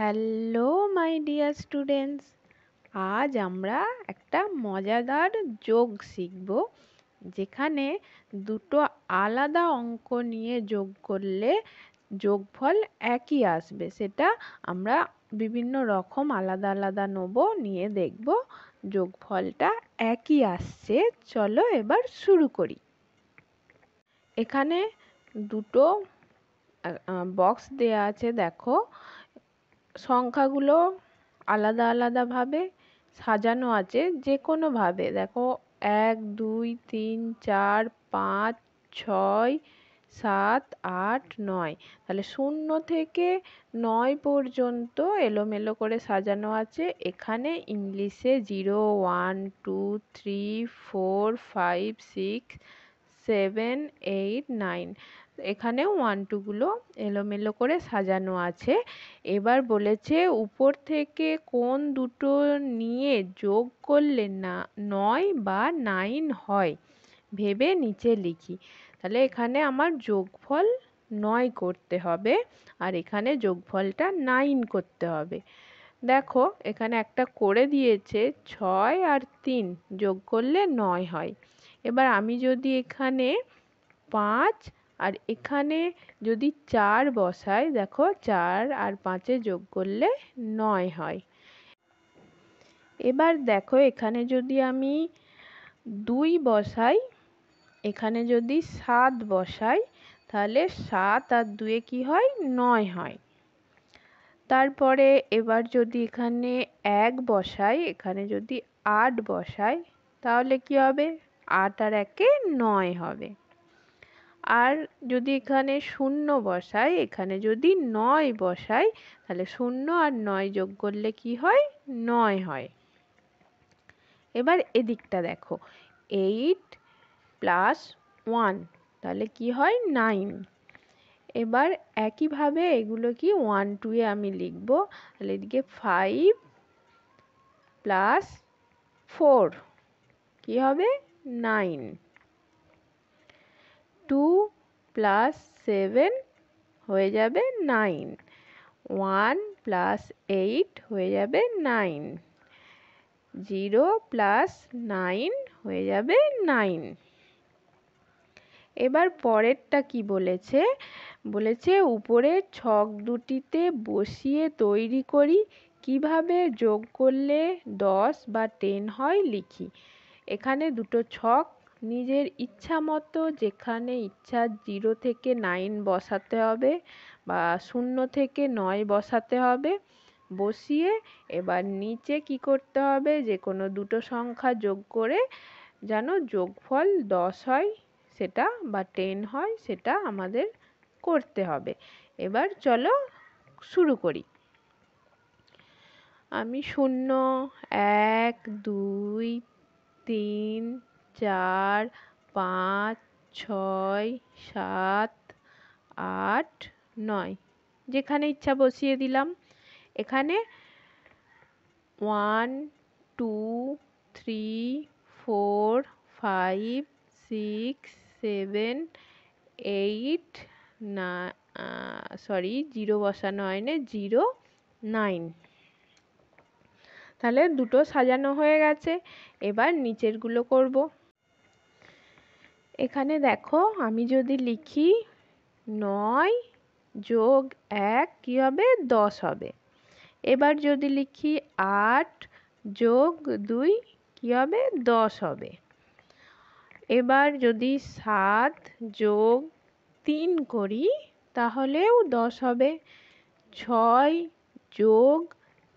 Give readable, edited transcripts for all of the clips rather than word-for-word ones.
Hello my dear students, আজ আমরা একটা মজাদার যোগ শিখব, যেখানে দুটো আলাদা অঙ্ক নিয়ে যোগ করলে যোগফল একই আসবে। সেটা আমরা বিভিন্ন রকম আলাদা আলাদা নেব, নিয়ে দেখব যোগফলটা একই আসছে। চলো এবার শুরু করি। এখানে দুটো বক্স দেয়া আছে, দেখো সংখ্যাগুলো আলাদা আলাদাভাবে সাজানো আছে, যে কোনোভাবে। দেখো 1 2 3 4 5 6 7 8 9, তাহলে 0 থেকে 9 পর্যন্ত এলোমেলো করে সাজানো আছে। এখানে ইংলিশে 0 1 2 3 4 5 6 7 8 9, এখানেও 1 2 গুলো এলোমেলো করে সাজানো আছে। এবার বলেছে উপর থেকে কোন দুটো নিয়ে যোগ করলে 9 বা 9 হয় ভেবে নিচে লিখি। তাহলে এখানে আমার যোগফল 9 করতে হবে, আর এখানে যোগফলটা 9 করতে হবে। দেখো এখানে একটা করে দিয়েছে, 6 আর 3 যোগ করলে 9 হয়। এবার আমি যদি এখানে 5 আর এখানে যদি 4 বসাই, দেখো 4 আর 5 যোগ করলে 9 হয়। এবার দেখো এখানে যদি আমি 2 বসাই, এখানে যদি 7 বসাই, তাহলে 7 আর 2 কি হয়, 9 হয়। তারপরে এবার যদি এখানে 1 বসাই, এখানে যদি 8 বসাই, তাহলে কি হবে, 8 আর 1 9 হবে। আর যদি এখানে 0 বসাই, এখানে যদি 9 বসাই, তাহলে 0 আর 9 যোগ করলে কি হয়, 9 হয়। এবার এদিকটা দেখো, 8 প্লাস 1, তাহলে কি হয়, 9। এবার একইভাবে এগুলো কি 1 2 এ আমি লিখব। তাহলে এদিকে 5 প্লাস 4 কি হবে, 9। 2 প্লাস 7 হয়ে যাবে 9। 1 প্লাস 8 হয়ে যাবে 9। 0 প্লাস 9 হয়ে যাবে 9। এবার পরেরটা কি বলেছে, বলেছে উপরের ছক দুটিতে বসিয়ে তৈরি করি, কিভাবে যোগ করলে 10 বা 10 হয় লিখি। এখানে দুটো ছক নিজের ইচ্ছা মতো, যেখানে ইচ্ছা 0 থেকে 9 বসাতে হবে বা 0 থেকে 9 বসাতে হবে। বসিয়ে এবার নিচে কি করতে হবে, যে কোনো দুটো সংখ্যা যোগ করে যেন যোগফল 10 হয় সেটা বা 10 হয় সেটা আমাদের করতে হবে। এবার চলো শুরু করি। আমি 0 1 2 3 4 5 6 7 8 9 যেখানে ইচ্ছা বসিয়ে দিলাম। এখানে 1 2 3 4 5 6 7 8 না, 0 বসানো হয়নি, 0 9। তাহলে দুটো সাজানো হয়ে গেছে। এবার নিচেরগুলো করব। এখানে দেখো আমি যদি লিখি 9 যোগ 1 কি হবে, 10 হবে। এবার যদি লিখি 8 যোগ 2 কি হবে, 10 হবে। এবার যদি 7 যোগ 3 করি, তাহলেও 10 হবে। 6 যোগ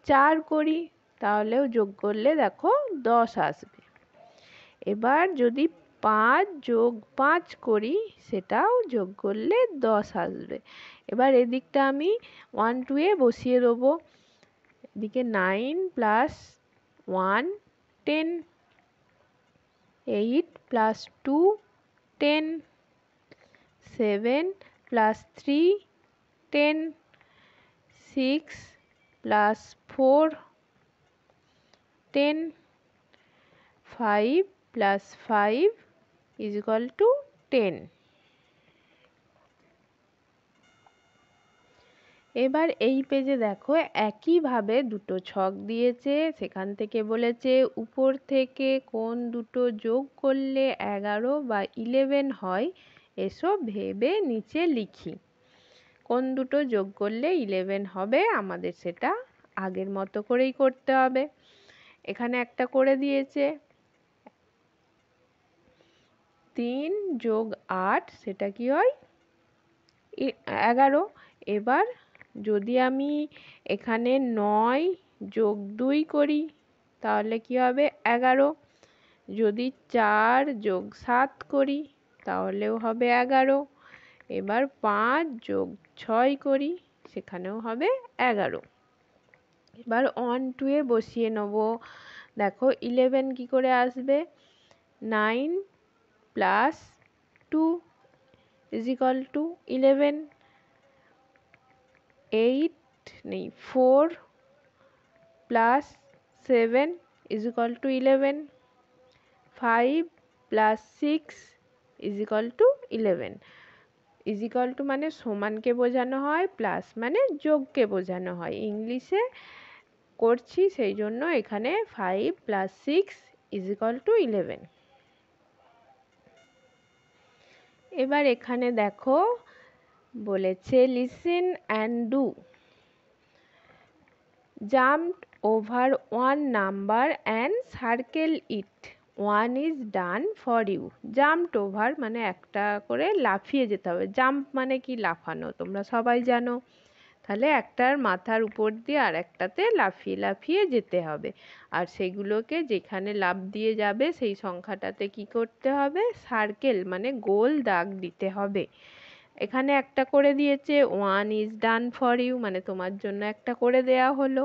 4 করি, তাহলেও যোগ করলে দেখো 10 আসবে। এবার যদি 5 যোগ 5 করি, সেটাও যোগ করলে 10 আসবে। এবার এদিকটা আমি 1 2 এ বসিয়ে দেবো। এদিকে 9 plus 1 10, 8 plus 2 10, 7 plus 3 10, 6 plus 4 10, 5 plus 5 is equal to 10. এবার এই পেজে দেখো একইভাবে দুটো ছক দিয়েছে, সেখান থেকে বলেছে উপর থেকে কোন দুটো যোগ করলে 11 বা 11 হয় এসো ভেবে নিচে লিখি। কোন দুটো যোগ করলে 11 হবে আমাদের সেটা আগের মতো করেই করতে হবে। এখানে একটা করে দিয়েছে 3 যোগ 8 সেটা কি হয় 11। এবার যদি আমি এখানে 9 যোগ 2 করি তাহলে কি হবে 11। যদি 4 যোগ 7 করি তাহলেও হবে 11। এবার 5 যোগ 6 করি সেখানেও হবে 11। এবার 1 2 এ বসিয়ে নেব। দেখো 11 কি করে আসবে 9 plus 2 is equal to 11। 4 plus 7 is equal to 11। 5 plus 6 is equal to 11। Is equal to মানে সমানকে বোঝানো হয়, প্লাস মানে যোগকে বোঝানো হয়। ইংলিশে করছি সেই জন্য এখানে 5 প্লাস 6 ইজ ইকাল টু 11। এবার এখানে দেখো বলেছে listen and do. Jumped over one number and circle it. 1 is done for you. Jumped over মানে একটা করে লাফিয়ে যেতে হবে। জাম্প মানে কি লাফানো, তোমরা সবাই জানো। তাহলে একটার মাথার উপর দিয়ে আর একটাতে লাফিয়ে লাফিয়ে যেতে হবে। আর সেগুলোকে যেখানে লাফ দিয়ে যাবে সেই সংখ্যাটাতে কি করতে হবে সার্কেল মানে গোল দাগ দিতে হবে। এখানে একটা করে দিয়েছে 1 ইজ ডান ফর ইউ মানে তোমার জন্য একটা করে দেয়া হলো।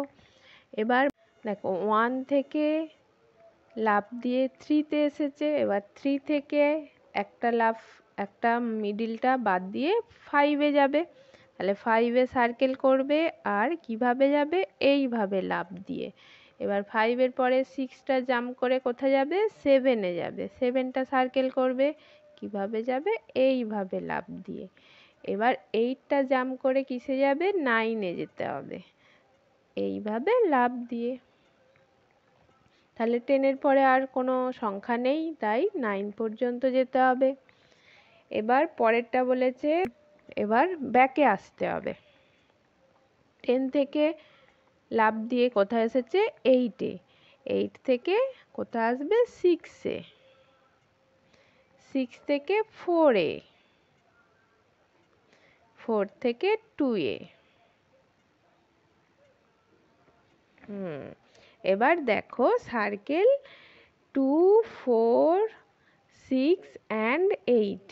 এবার দেখো 1 থেকে লাফ দিয়ে 3 তে এসেছে। এবার 3 থেকে একটা মিডিলটা বাদ দিয়ে 5 এ যাবে। তাহলে 5 এ সার্কেল করবে আর কিভাবে যাবে এইভাবে লাফ দিয়ে। এবার 5 এর পরে 6টা জাম্প করে কোথায় যাবে 7 এ যাবে। 7টা সার্কেল করবে কিভাবে যাবে এইভাবে লাফ দিয়ে। এবার 8টা জাম্প করে কিসে যাবে 9 এ যেতে হবে এইভাবে লাফ দিয়ে। তাহলে 10 এর পরে আর কোনো সংখ্যা নেই তাই 9 পর্যন্ত যেতে হবে। এবার পরেরটা বলেছে এবার ব্যাকে আসতে হবে। 10 থেকে লাফ দিয়ে কোথায় এসেছে 8 এ। 8 থেকে কোথায় আসবে 6 এ। 6 থেকে 4 এ। 4 থেকে 2 এ। এবার দেখো সার্কেল 2 4 6 অ্যান্ড 8।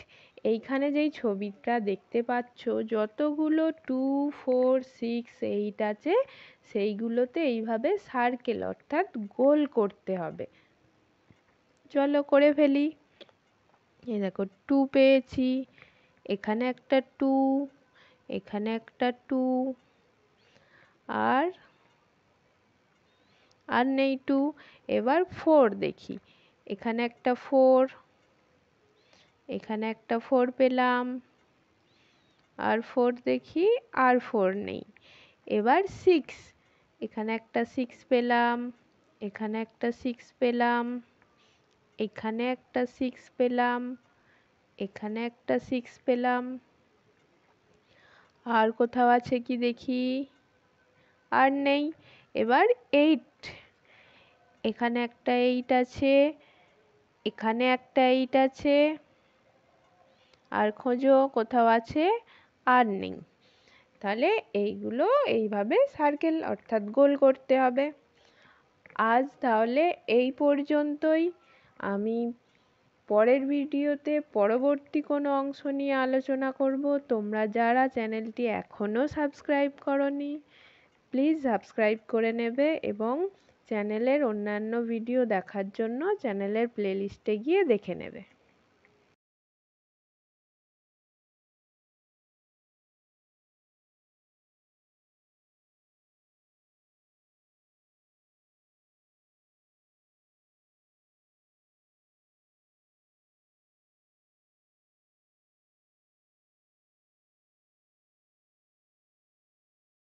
এইখানে যেই ছবিটা দেখতে পাচ্ছ যতগুলো 2 4 6 8 আছে সেইগুলোতে এইভাবে সার্কেল অর্থাৎ গোল করতে হবে। চলো করে ফেলি। এই দেখো 2 পেয়েছি, এখানে একটা 2, এখানে একটা 2 আর নেই 2। এবার 4 দেখি, এখানে একটা 4, এখানে একটা 4 পেলাম আর 4 দেখি আর 4 নেই। এবার 6, এখানে একটা 6 পেলাম, এখানে একটা 6 পেলাম, এখানে একটা 6 পেলাম, এখানে একটা 6 পেলাম। আর কোথাও আছে কি দেখি, আর নেই। এবার 8, এখানে একটা 8 আছে, এখানে একটা 8 আছে, আর খোঁজো কোথাও আছে, আর নেই। তাহলে এইগুলো এইভাবে সার্কেল অর্থাৎ গোল করতে হবে। আজ তাহলে এই পর্যন্তই। আমি পরের ভিডিওতে পরবর্তী কোনো অংশ নিয়ে আলোচনা করব। তোমরা যারা চ্যানেলটি এখনও সাবস্ক্রাইব করোনি প্লিজ সাবস্ক্রাইব করে নেবে এবং চ্যানেলের অন্যান্য ভিডিও দেখার জন্য চ্যানেলের প্লেলিস্টে গিয়ে দেখে নেবে।